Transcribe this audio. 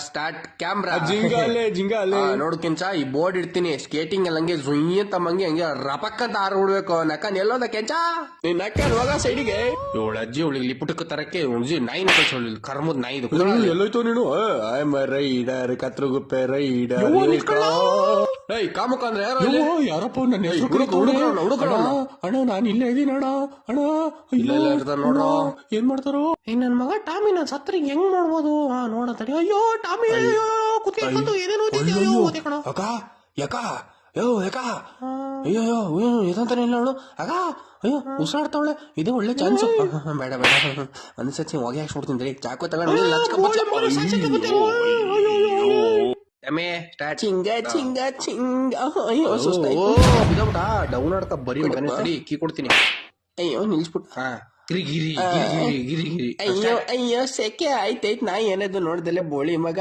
Start camera ಜಿಂಗಾಲೆ ನೋಡು ಕೆಂಚ ಈ board ಇಡ್ತೀನಿ ಸ್ಕೇಟಿಂಗ್ ಎಲ್ಲ ಹಂಗೆ ಜುಯ್ಯಿ ಅಂತ ಹಂಗೆ ರಪಕ್ ಅಂತ ಆರು ಬಿಡ್ಬೇಕು ನಕ್ಕನ್ ಎಲ್ಲೋದ ಕೆಂಚ ನಕ್ಕನ್ ಹೋಗ ಸೈಡಿಗೆ. ಇವಳ ಅಜ್ಜಿ ಅವಳಿಗೆ ಲಿಪುಟಕ್ಕೆ ತರಕ್ಕೆ ಉಳ್ಜಿ ನಾಯಿನ ಕಳ್ಸೋಳಿ ಕರ್ಮದ್ ನಾಯಿದು ಎಲ್ಲೋಯ್ತು ನೀನು? I am rider Kathriguppe rider. ಏಯ್ ಕಾಮುಕ ಅಂದ್ರೆ ಯಾರಪ್ಪ ನನ್ನ ಹೆಸರು ಅಣ್ಣ ನಾನು ಇಲ್ಲೇ ಇದೀನಿ ಅಣ್ಣ. ಅಣ್ಣ ನೋಡ್ರೋ ಏನ್ ಮಾಡ್ತಾರೋ? ನನ್ ಮಗ ಟಾಮಿ ನಾನ್ ಸತ್ರಿ ಹೆಂಗ್ ನೋಡ್ಬೋದು ನೋಡತಡಿ. ಅಯ್ಯೋ ಟಾಮಿ ಕುತ್ಕೊಂಡು ಏನೇನೋ ಅಕ್ಕ ಯಾಕ ಯೋ ಯಾಕ ಅಯ್ಯೋ ಇದಂತಾನೆ ಇಲ್ಲ ಅವಳು ಅಕ್ಕ. ಅಯ್ಯೋ ಉಸಿರಾಡ್ತಾವಳೆ ಇದೇ ಒಳ್ಳೆ ಚಾನ್ಸ್. ಬೇಡ ಬೇಡ ಒಂದ್ಸತಿ ಹೊಗೆ ಹಾಕ್ಸ್ಬಿಡ್ತೀನಿ ಚಾಕು ತಗೊಂಡು ಚಿಂಗ ಚಿಂಗ ಚಿಂಗ. ಅಯ್ಯೋ ಸುಸ್ತಾಯ್ತು ಡೌನ್ ಆಡ್ಕ ಬರೀ ಮಗನೇ ಸರಿ ಕೀ ಕೊಡ್ತೀನಿ. ಅಯ್ಯೋ ನಿಲ್ಸ್ಬಿಟ್ಟು ಗಿರಿ ಗಿರಿ ಗಿರಿ ಗಿರಿ ಗಿರಿ ಗಿರಿ. ಅಯ್ಯೋ ಅಯ್ಯೋ ಸೆಕೆ ಆಯ್ತೈತ್ ನಾ ಏನದು ನೋಡ್ದಲೆ ಬೋಳಿ ಮಗ.